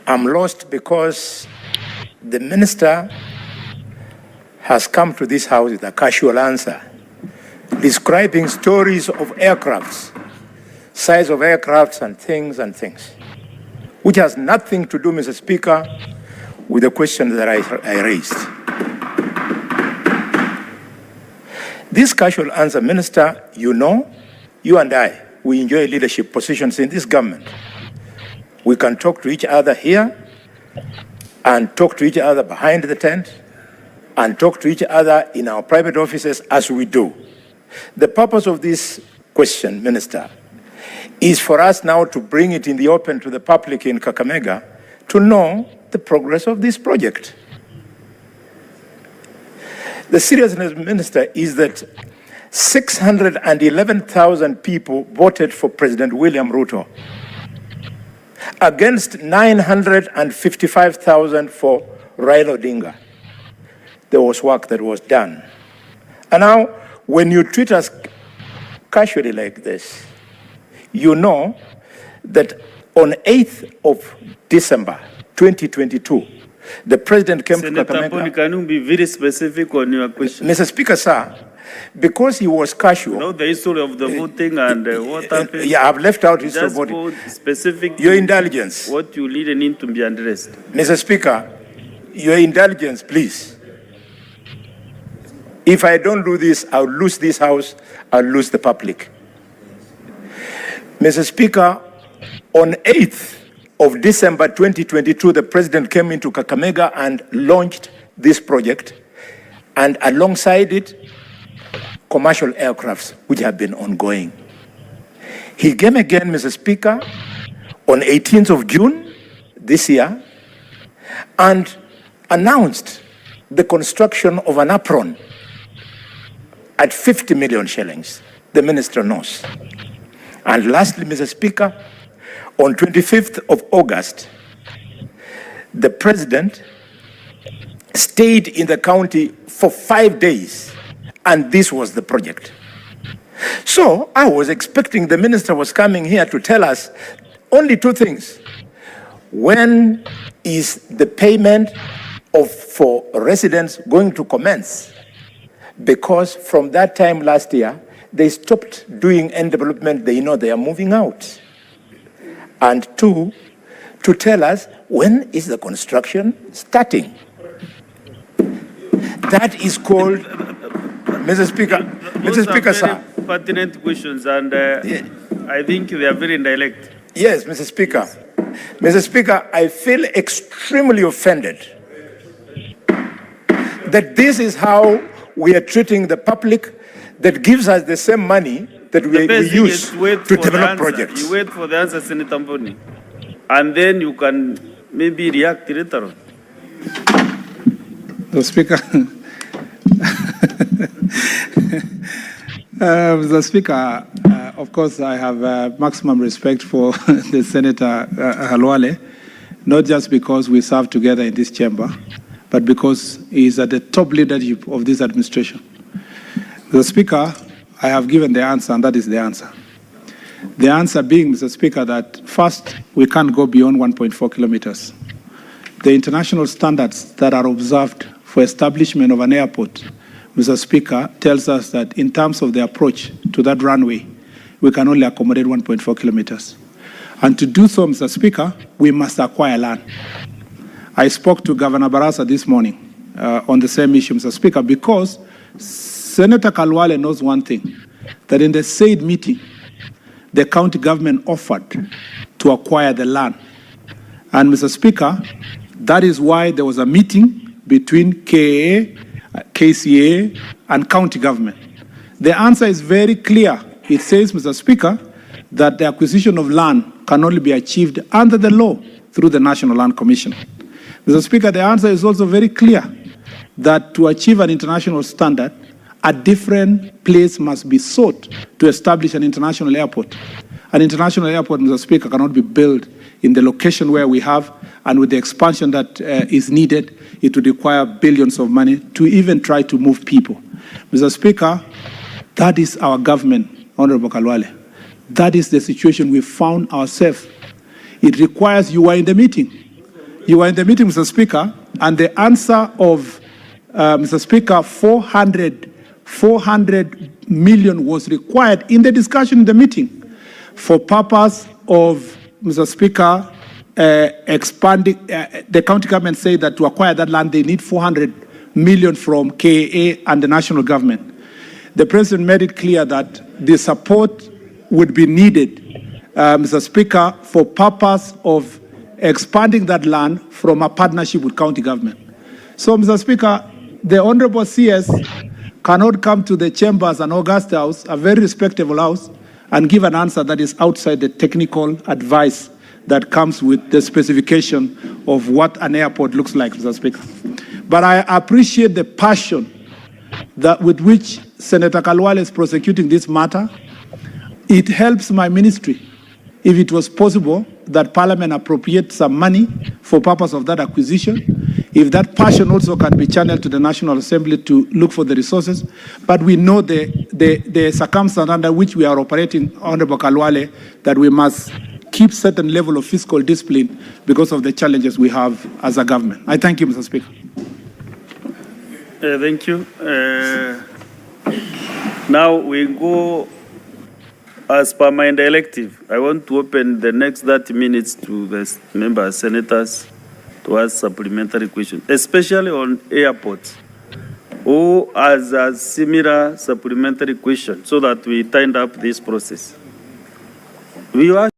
I'm lost because the minister has come to this house with a casual answer, describing stories of aircrafts, size of aircrafts and things, which has nothing to do, Mr. Speaker, with the question that I raised. This casual answer, Minister, you know, you and I, we enjoy leadership positions in this government. We can talk to each other here and talk to each other behind the tent and talk to each other in our private offices as we do. The purpose of this question, Minister, is for us now to bring it in the open to the public in Kakamega to know the progress of this project. The seriousness, Minister, is that 611,000 people voted for President William Ruto against 955,000 for Raila Odinga. There was work that was done. And now, when you treat us casually like this, you know that on 8th of December 2022, the president came to Kakamega. Senator, can you be very specific on your question? Mr. Speaker, sir, because he was casual. You know the history of the voting and what happened? Yeah, I've left out history of voting. voting. Specific. Your indulgence. What you really need to be addressed. Mr. Speaker, your indulgence, please. If I don't do this, I'll lose this house, I'll lose the public. Mr. Speaker, on 8th of December 2022, the president came into Kakamega and launched this project, and alongside it, commercial aircrafts, which have been ongoing. He came again, Mr. Speaker, on 18th of June this year, and announced the construction of an apron at 50 million shillings. The minister knows. And lastly, Mr. Speaker, on 25th of August, the president stayed in the county for 5 days, and this was the project. So I was expecting the minister was coming here to tell us only two things. When is the payment for residents going to commence? Because from that time last year, they stopped doing end development. They know they are moving out. And two, to tell us when is the construction starting. That is called, Mr. Speaker, Mr. Speaker, sir. Pertinent questions, and I think they are very indirect. Yes, Mr. Speaker. Yes. Mr. Speaker, I feel extremely offended that this is how we are treating the public that gives us the same money that we use to develop projects. You wait for the answer, Senator Mboni, and then you can maybe react later on. The Speaker, Mr. Speaker, of course, I have maximum respect for the Senator Khalwale, not just because we serve together in this chamber, but because he is at the top leadership of this administration. The Speaker, I have given the answer, and that is the answer. The answer being, Mr. Speaker, that first, we can't go beyond 1.4 kilometers. The international standards that are observed for establishment of an airport, Mr. Speaker, tells us that in terms of the approach to that runway, we can only accommodate 1.4 kilometers. And to do so, Mr. Speaker, we must acquire land. I spoke to Governor Barasa this morning on the same issue, Mr. Speaker, because Senator Khalwale knows one thing, that in the said meeting, the county government offered to acquire the land. And Mr. Speaker, that is why there was a meeting between KAA, KCA, and county government. The answer is very clear. It says, Mr. Speaker, that the acquisition of land can only be achieved under the law through the National Land Commission. Mr. Speaker, the answer is also very clear, that to achieve an international standard, a different place must be sought to establish an international airport. An international airport, Mr. Speaker, cannot be built in the location where we have, and with the expansion that is needed, it would require billions of money to even try to move people. Mr. Speaker, that is our government, Honorable Khalwale. That is the situation we found ourselves. It requires, you were in the meeting, You were in the meeting, Mr. Speaker, and the answer of, Mr. Speaker, 400 million was required in the discussion in the meeting for purpose of, Mr. Speaker, expanding. The county government said that to acquire that land, they need 400 million from KAA and the national government. The president made it clear that the support would be needed, Mr. Speaker, for purpose of expanding that land from a partnership with county government. So, Mr. Speaker, the Honorable CS cannot come to the chambers and August House, a very respectable house, and give an answer that is outside the technical advice that comes with the specification of what an airport looks like, Mr. Speaker. But I appreciate the passion that with which Senator Khalwale is prosecuting this matter. It helps my ministry, if it was possible, that Parliament appropriate some money for purpose of that acquisition. If that passion also can be channeled to the National Assembly to look for the resources. But we know the circumstance under which we are operating, Honorable Khalwale, that we must keep certain level of fiscal discipline because of the challenges we have as a government. I thank you, Mr. Speaker. Thank you. Now we go as per my directive. I want to open the next 30 minutes to the members, senators, to ask supplementary questions, especially on airports, or as a similar supplementary question, so that we tighten up this process. We are